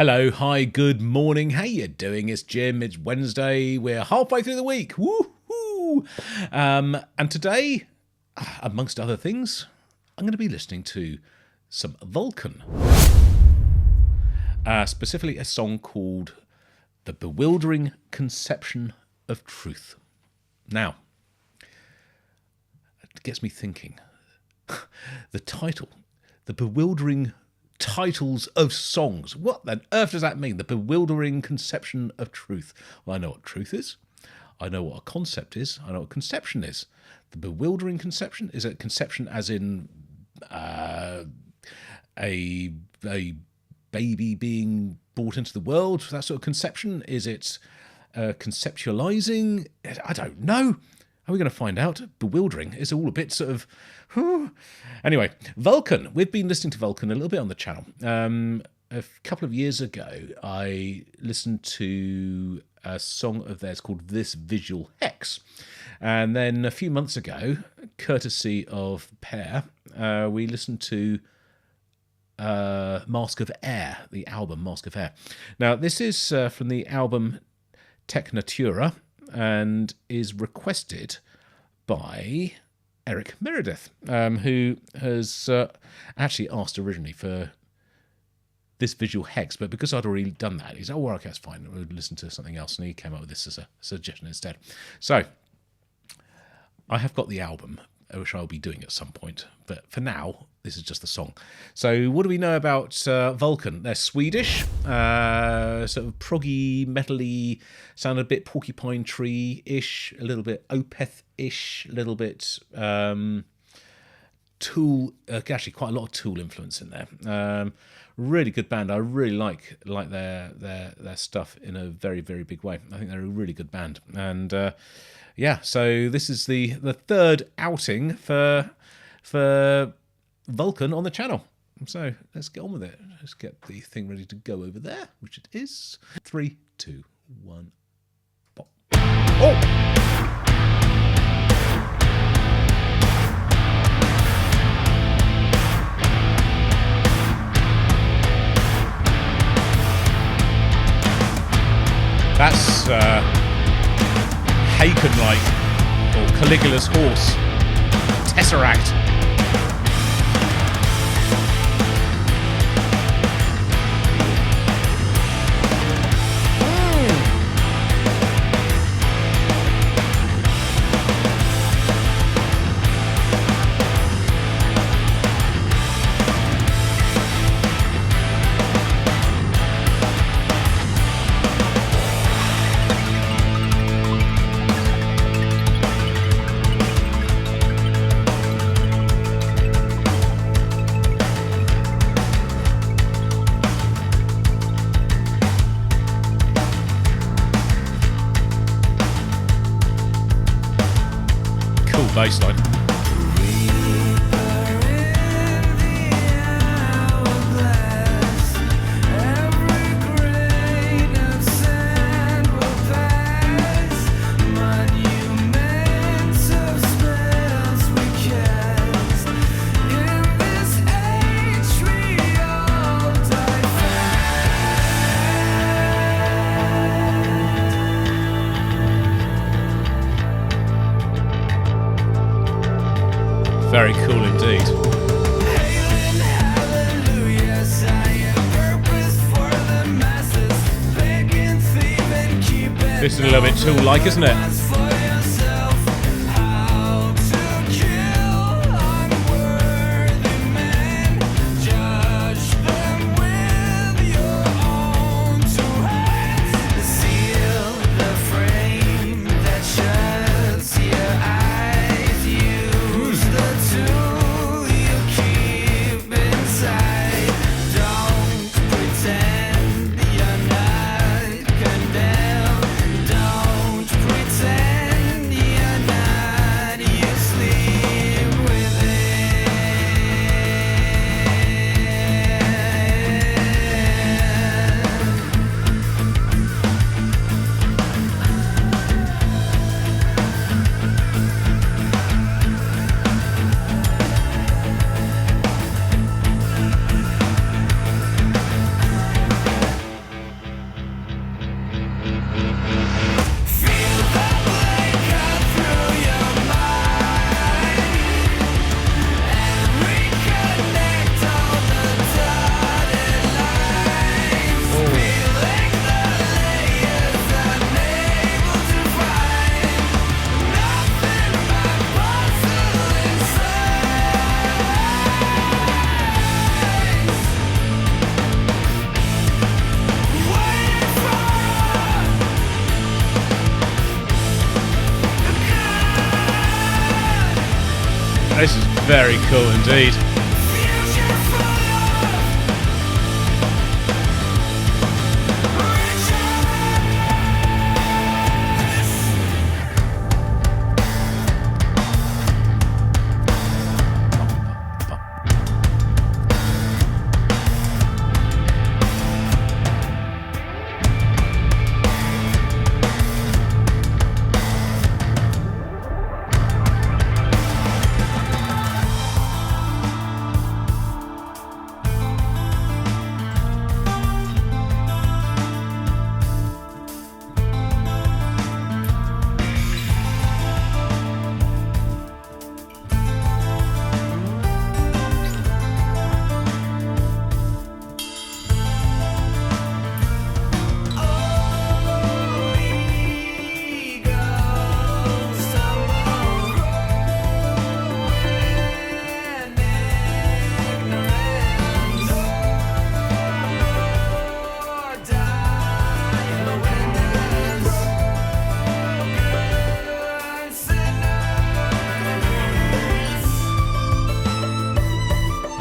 Hello, hi, good morning. How you doing? It's Jim. It's Wednesday. We're halfway through the week. Woohoo! And today, amongst other things, I'm going to be listening to some Vulkan. Specifically a song called The Bewildering Conception of Truth. Now, it gets me thinking. The title, The Bewildering Titles of Songs. What on earth does that mean? The bewildering conception of truth. Well, I know what truth is. I know what a concept is. I know what conception is. The bewildering conception, is it conception as in a baby being brought into the world? That sort of conception? Is it conceptualizing? I don't know. Are we going to find out? Bewildering is all a bit sort of... Anyway, Vulkan. We've been listening to Vulkan a little bit on the channel. A couple of years ago, I listened to a song of theirs called This Visual Hex. And then a few months ago, courtesy of Pear, we listened to Mask of Air, the album Mask of Air. Now, this is from the album Tech Natura, and is requested by Eric Meredith, who has actually asked originally for this visual hex, but because I'd already done that, he said, oh, well, okay, that's fine, we'll listen to something else, and he came up with this as a suggestion instead. So, I have got the album, which I'll be doing at some point, but for now, this is just the song. So what do we know about Vulkan? They're Swedish, sort of proggy, metally, sound a bit Porcupine Tree-ish, a little bit Opeth-ish, a little bit Tool, actually quite a lot of Tool influence in there. Really good band. I really like their stuff in a very, very big way. I think they're a really good band. And yeah, so this is the third outing for Vulkan on the channel. So let's get on with it. Let's get the thing ready to go over there, which it is. 3, 2, 1, pop. Oh! That's Haken-like, or Caligula's horse. Tesseract. Baseline. Very cool indeed. This is a little bit Tool-like, isn't it? Don't pretend This is very cool indeed.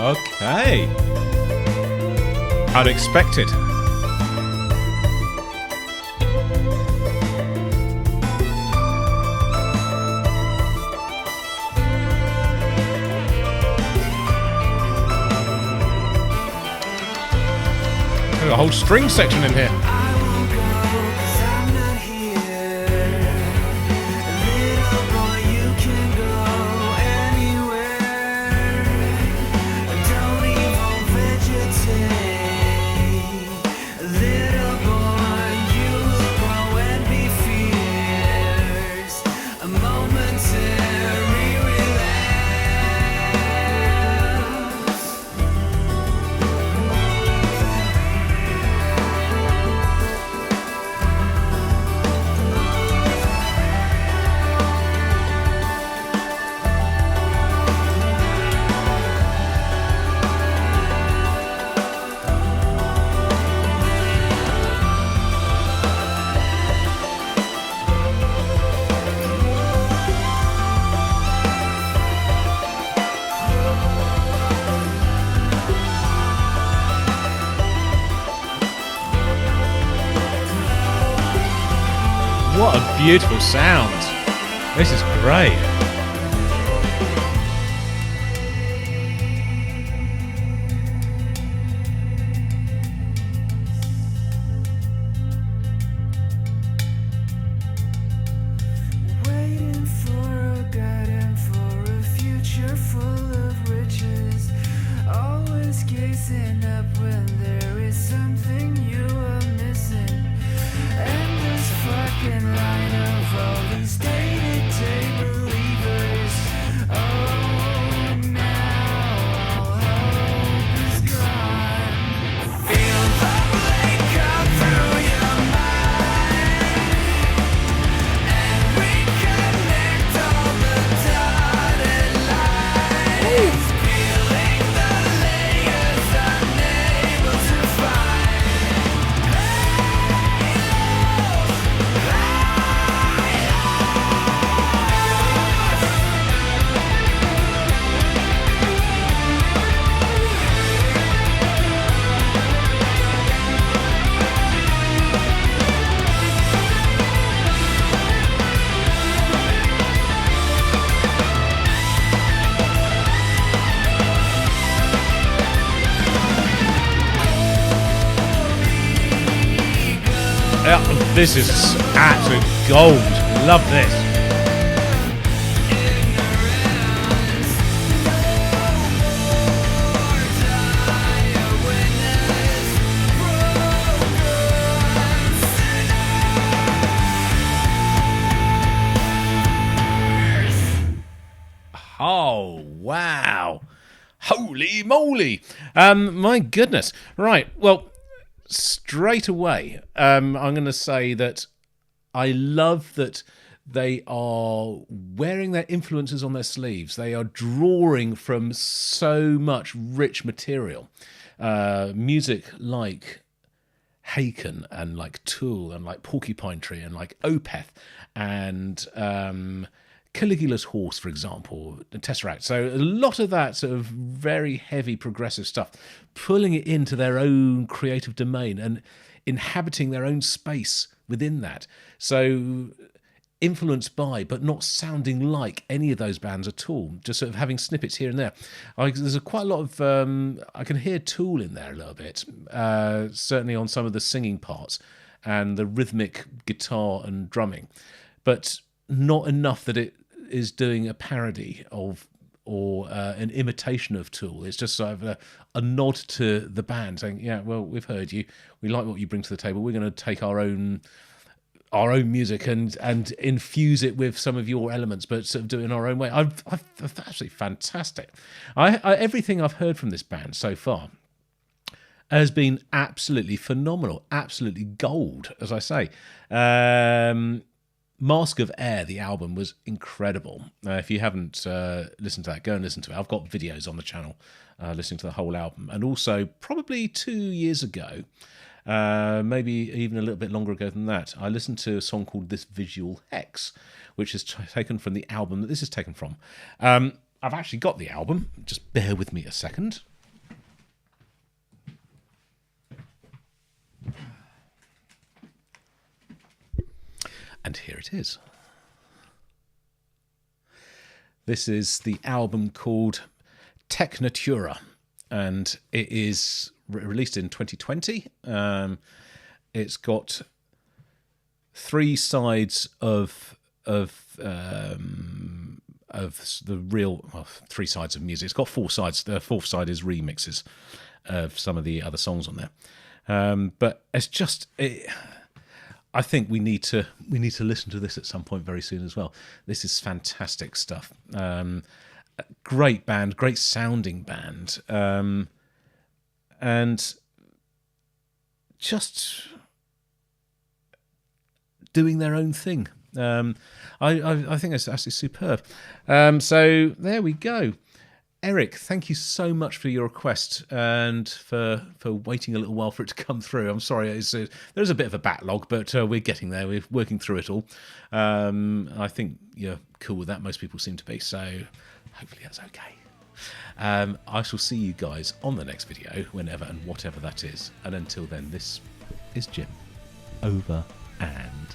Okay. Unexpected. There's a whole string section in here. What a beautiful sound. This is great. Waiting for a garden, for a future full of riches. Always gazing up when there is something you are missing. Endless fucking line of all these day-to-day believers. Oh, now all hope is gone. Feel the blade come through your mind and reconnect all the dotted lines. Peeling the layers unable to find. This is absolute gold. Love this. Oh, wow. Holy moly. My goodness. Right. Well, straight away, I'm going to say that I love that they are wearing their influences on their sleeves. They are drawing from so much rich material. Music like Haken and like Tool and like Porcupine Tree and like Opeth and Caligula's Horse, for example, the Tesseract. So a lot of that sort of very heavy progressive stuff, pulling it into their own creative domain and inhabiting their own space within that. So influenced by, but not sounding like any of those bands at all. Just sort of having snippets here and there. There's quite a lot of, I can hear Tool in there a little bit, certainly on some of the singing parts and the rhythmic guitar and drumming, but not enough that it is doing a parody of or an imitation of Tool. It's just sort of a nod to the band saying, yeah, well, we've heard you. We like what you bring to the table. We're going to take our own music and infuse it with some of your elements, but sort of do it in our own way. I've absolutely fantastic. Everything I've heard from this band so far has been absolutely phenomenal, absolutely gold, as I say. Mask of Air, the album, was incredible. If you haven't listened to that, go and listen to it. I've got videos on the channel listening to the whole album. And also, probably 2 years ago, maybe even a little bit longer ago than that, I listened to a song called This Visual Hex, which is taken from the album that this is taken from. I've actually got the album. Just bear with me a second. And here it is. This is the album called Technatura, and it is released in 2020. It's got 3 sides of the real, well, 3 sides of music. It's got 4 sides. The 4th side is remixes of some of the other songs on there. But it's just, I think we need to listen to this at some point very soon as well. This is fantastic stuff. Great band, great sounding band, and just doing their own thing. I think it's actually superb. So there we go. Eric, thank you so much for your request and for waiting a little while for it to come through. I'm sorry, there's a bit of a backlog, but we're getting there. We're working through it all. I think you're cool with that. Most people seem to be, so hopefully that's okay. I shall see you guys on the next video, whenever and whatever that is. And until then, this is Jim. Over and